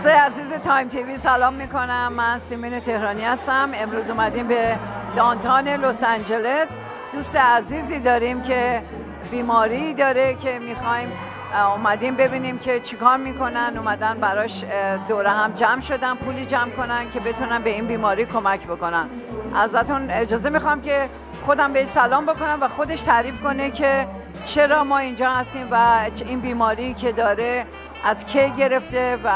دوستای عزیز تایم تیوی سلام میکنم. من سیمین تهرانی هستم. امروز اومدیم به دانتان لس آنجلس. دوست عزیزی داریم که بیماری داره که میخوایم اومدیم ببینیم که چیکار میکنن. اومدن براش دوره هم جمع شدن پولی جمع کنن که بتونن به این بیماری کمک بکنن. ازتون اجازه میخوام که خودم بهش سلام بکنم و خودش تعریف کنه که چرا ما اینجا هستیم و این بیماری که داره از کی گرفته و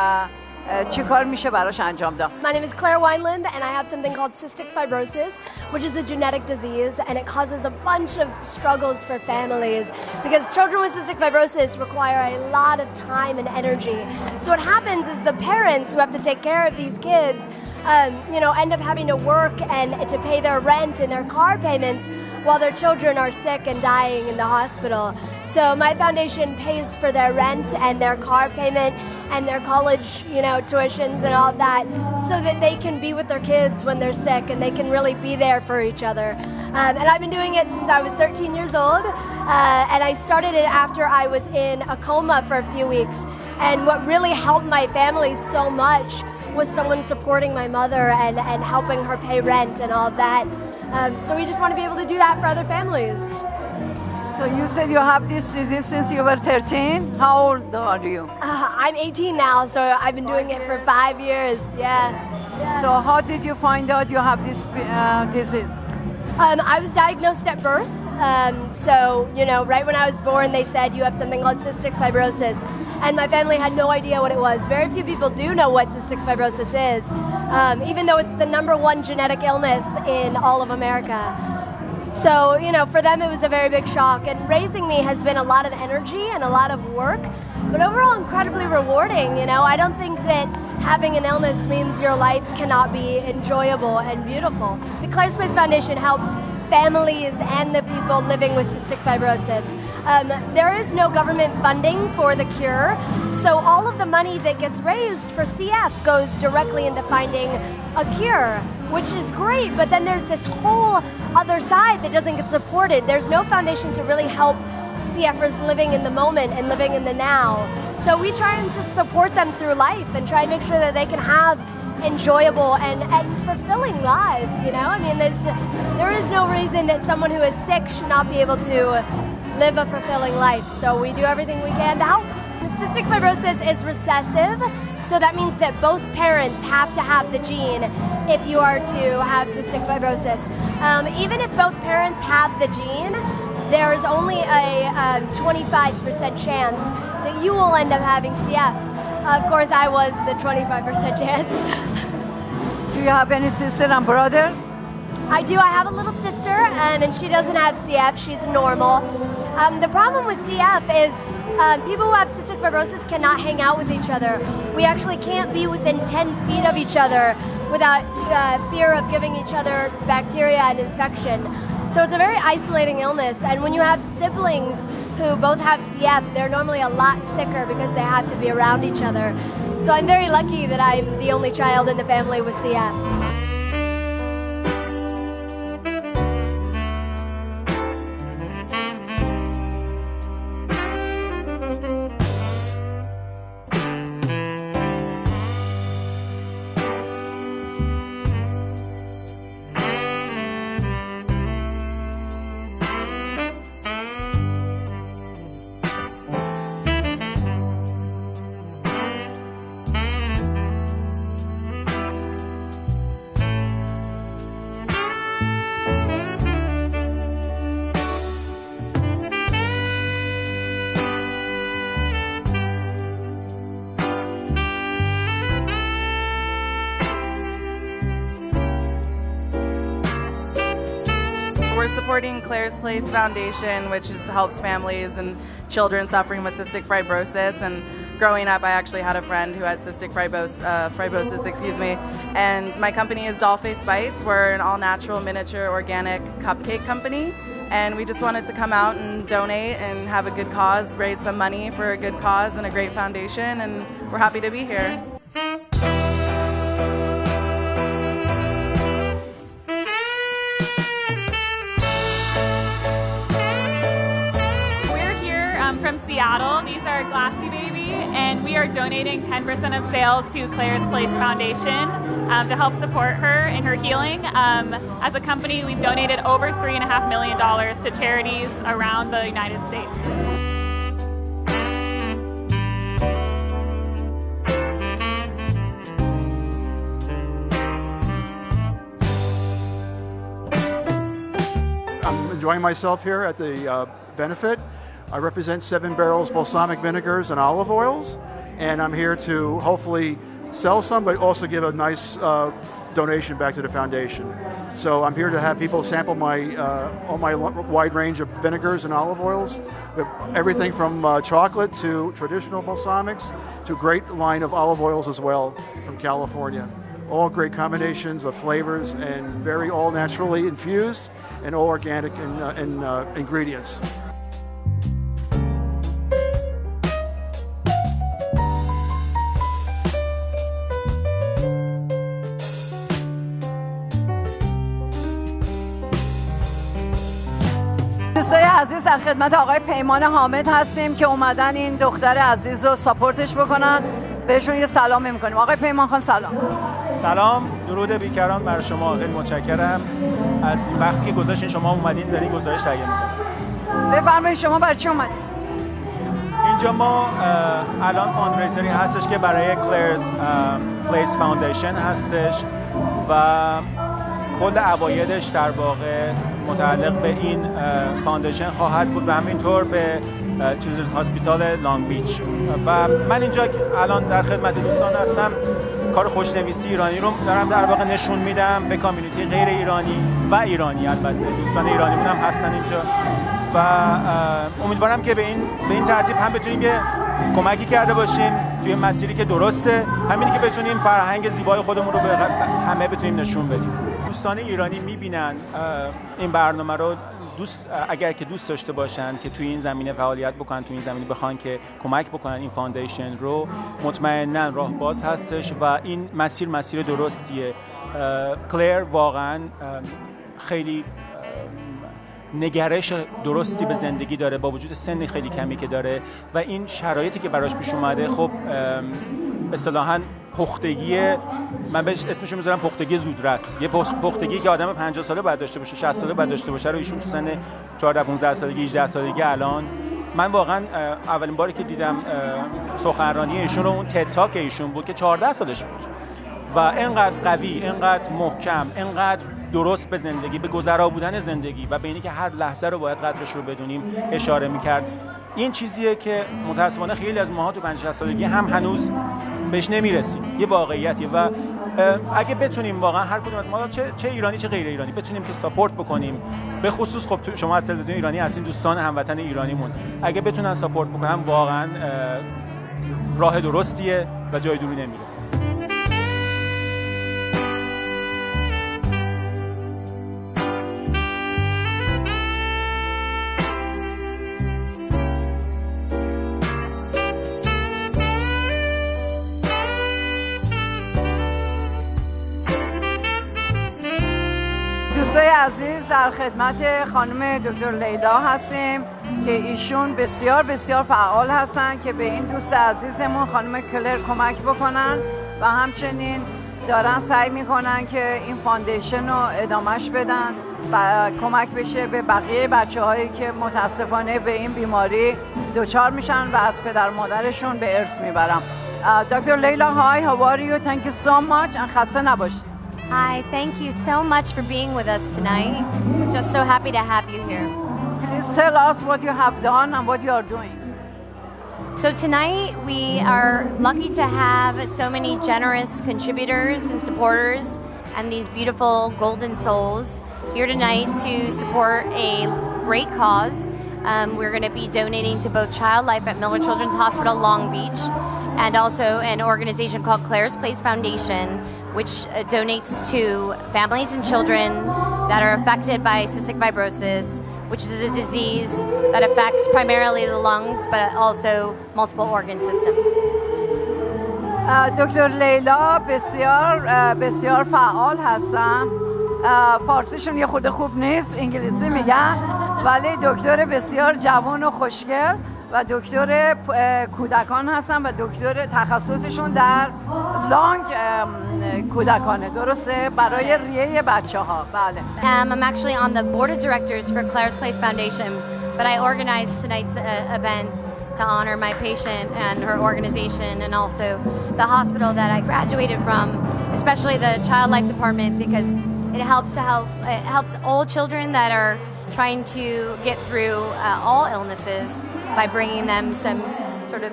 چه کار میشه براش انجام داد. My name is Claire Wineland and I have something called cystic fibrosis, which is a genetic disease and it causes a bunch of struggles for families because children with cystic fibrosis require a lot of time and energy. So what happens is the parents who have to take care of these kids end up having to work and to pay their rent and their car payments while their children are sick and dying in the hospital. So my foundation pays for their rent and their car payment and their college, tuitions and all of that so that they can be with their kids when they're sick and they can really be there for each other. And I've been doing it since I was 13 years old and I started it after I was in a coma for a few weeks. And what really helped my family so much was someone supporting my mother and helping her pay rent and all of that. So we just want to be able to do that for other families. So you said you have this disease since you were 13. How old are you? I'm 18 now, so I've been doing it for 5 years. Yeah. So how did you find out you have this disease? I was diagnosed at birth. Right when I was born, they said you have something called cystic fibrosis. And my family had no idea what it was. Very few people do know what cystic fibrosis is, even though it's the #1 genetic illness in all of America. So, for them it was a very big shock. And raising me has been a lot of energy and a lot of work, but overall incredibly rewarding. I don't think that having an illness means your life cannot be enjoyable and beautiful. The Claire's Place Foundation helps families and the people living with cystic fibrosis. There is no government funding for the cure, so all of the money that gets raised for CF goes directly into finding a cure, which is great, but then there's this whole other side that doesn't get supported. There's no foundation to really help CFers living in the moment and living in the now. So we try and just support them through life and try and make sure that they can have enjoyable and fulfilling lives, there is no reason that someone who is sick should not be able to live a fulfilling life. So we do everything we can to help. Cystic fibrosis is recessive, so that means that both parents have to have the gene if you are to have cystic fibrosis. Even if both parents have the gene, there is only a 25% chance that you will end up having CF. Of course, I was the 25% chance. Do you have any sister and brothers? I do. I have a little sister, and she doesn't have CF. She's normal. The problem with CF is people who have cystic fibrosis cannot hang out with each other. We actually can't be within 10 feet of each other without fear of giving each other bacteria and infection. So it's a very isolating illness, and when you have siblings who both have CF, they're normally a lot sicker because they have to be around each other. So I'm very lucky that I'm the only child in the family with CF. We're supporting Claire's Place Foundation, which helps families and children suffering with cystic fibrosis. And growing up, I actually had a friend who had cystic fibrosis, and my company is Dollface Bites. We're an all-natural, miniature, organic cupcake company, and we just wanted to come out and donate and have a good cause, raise some money for a good cause and a great foundation, and we're happy to be here. From Seattle. These are Glassy Baby, and and we are donating 10% of sales to Claire's Place Foundation to help support her in her healing. As a company, we've donated over $3.5 million to charities around the United States. I'm enjoying myself here at the benefit. I represent 7 Barrels balsamic vinegars and olive oils, and I'm here to hopefully sell some, but also give a nice donation back to the foundation. So I'm here to have people sample all my wide range of vinegars and olive oils, with everything from chocolate to traditional balsamics to a great line of olive oils as well from California. All great combinations of flavors and very all naturally infused and all organic in ingredients. دوستای عزیز، در خدمت آقای پیمان حامد هستیم که اومدن این دختر عزیز رو ساپورتش بکنن. بهشون یه سلام میکنیم. آقای پیمان خان سلام. سلام، درود بیکران بر شما. خیلی متشکرم از این وقتی که گذاشتین شما اومدین در این گزارش تهیه می‌کنید. بفرمایید شما برای چی اومدید؟ اینجا ما الان فاندریزری هستش که برای کلرز پلیس فاندیشن هستش و کل عوایدش در واقع متعلق به این فاندیشن خواهد بود و همینطور به چیلدرنز هاسپیتال لانگ بیچ. و من اینجا الان در خدمت دوستان هستم، کار خوشنویسی ایرانی رو دارم در واقع نشون میدم به کامیونیتی غیر ایرانی و ایرانی. البته دوستان ایرانیمون هم هستن اینجا و امیدوارم که به این ترتیب هم بتونیم یه کمکی کرده باشیم توی مسیری که درسته، همینی که بتونیم فرهنگ زیبای خودمون رو به همه بتونیم نشون بدیم. دوستان ایرانی میبینن این برنامه رو، اگر که دوست داشته باشن که توی این زمینه فعالیت بکنن، توی این زمینه بخوان که کمک بکنن این فاندیشن رو، مطمئناً راه باز هستش و این مسیر درستیه. کلر واقعاً خیلی نگرش درستی به زندگی داره با وجود سن خیلی کمی که داره و این شرایطی که براش پیش اومده خب اصطلاحاً پختگی، من بهش اسمشو میذارم پختگی زودرس، یه پختگی که آدم 50 ساله باید داشته باشه، 60 ساله باید داشته باشه رو ایشون تو سن 14 15 سالگی 18 سالگی الان. من واقعا اولین باری که دیدم سخنرانی ایشون رو اون تد تاک ایشون بود که 14 سالش بود و اینقدر قوی، اینقدر محکم، اینقدر درست به زندگی، به گذرا بودن زندگی و به اینی که هر لحظه رو باید قدرش رو بدونیم اشاره میکرد. این چیزیه که متاسفانه خیلی از ماها تو 50 سالگی هم هنوز بهش نمیرسیم، یه واقعیتیه و اگه بتونیم واقعا هر کدوم از ما چه ایرانی چه غیر ایرانی بتونیم که ساپورت بکنیم، به خصوص خب شما از تلویزیون ایرانی هستین، دوستان هموطن ایرانیمون اگه بتونن ساپورت بکنن واقعا راه درستیه و جای دوری نمیره. دوستای عزیز، در خدمت خانم دکتر لیلا هستیم که ایشون بسیار بسیار فعال هستن که به این دوست عزیزمون خانم کلر کمک بکنن و همچنین دارن سعی میکنن که این فاندیشن رو ادامهش بدن و کمک بشه به بقیه بچه‌هایی که متاسفانه به این بیماری دچار میشن و از پدر مادرشون به ارث میبرن. دکتر لیلا، hi, how are you? Thank you so much and خسته نباشید. Hi, thank you so much for being with us tonight. Just so happy to have you here. Please tell us what you have done and what you are doing. So tonight we are lucky to have so many generous contributors and supporters and these beautiful golden souls here tonight to support a great cause. We're going to be donating to both Child Life at Miller Children's Hospital Long Beach and also an organization called Claire's Place Foundation, which donates to families and children that are affected by cystic fibrosis, which is a disease that affects primarily the lungs, but also multiple organ systems. دکتر لیلا بسیار فعال هستن. فارسیشون یه خود خوب نیست، انگلیسی میگن، ولی دکتر بسیار جوان و خوشگل و دکتر کودکان هستن و دکتر تخصصشون در لانگ کودکانه، درسته؟ برای ریه بچه ها. بله. I'm actually on the board of directors for Claire's Place Foundation, but I organized tonight's event to honor my patient and her organization, and also the hospital that I graduated from, especially the child life department, because it helps all children that are trying to get through all illnesses by bringing them some sort of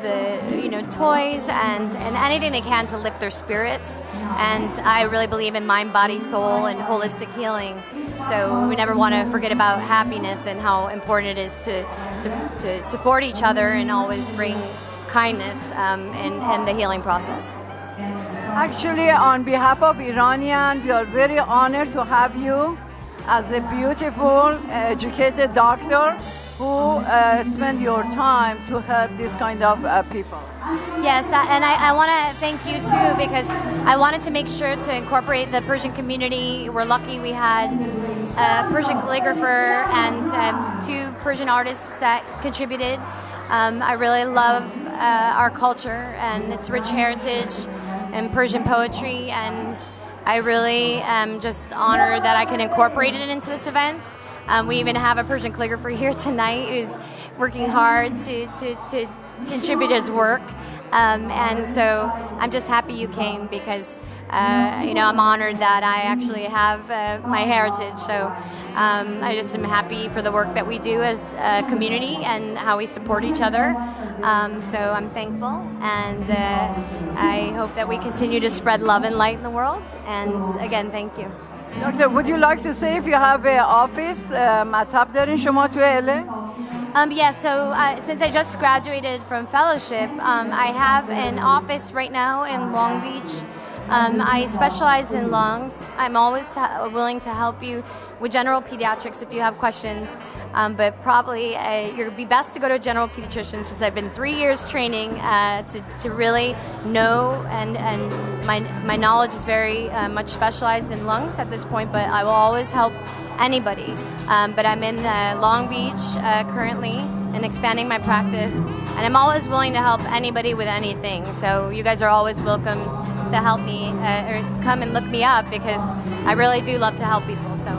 toys and anything they can to lift their spirits. And I really believe in mind, body, soul, and holistic healing. So we never want to forget about happiness and how important it is to support each other and always bring kindness in the healing process. Actually, on behalf of Iranian, we are very honored to have you as a beautiful, educated doctor who spend your time to help this kind of people. Yes, and I want to thank you too, because I wanted to make sure to incorporate the Persian community. We're lucky we had a Persian calligrapher and 2 Persian artists that contributed. I really love our culture and its rich heritage and Persian poetry, and I really am just honored that I can incorporate it into this event. We even have a Persian calligrapher here tonight who's working hard to contribute his work. And so I'm just happy you came, because I'm honored that I actually have my heritage. So I just am happy for the work that we do as a community and how we support each other. So I'm thankful, and I hope that we continue to spread love and light in the world. And again, thank you. Doctor, would you like to say if you have an office, مطب دارین شما تو LA? Yeah, so since I just graduated from fellowship, I have an office right now in Long Beach. I specialize in lungs. I'm always willing to help you with general pediatrics if you have questions, but probably you'd be best to go to a general pediatrician, since I've been 3 years training to really know, and my knowledge is very much specialized in lungs at this point, but I will always help anybody. But I'm in Long Beach currently and expanding my practice, and I'm always willing to help anybody with anything. So you guys are always welcome to help me or come and look me up, because I really do love to help people. So.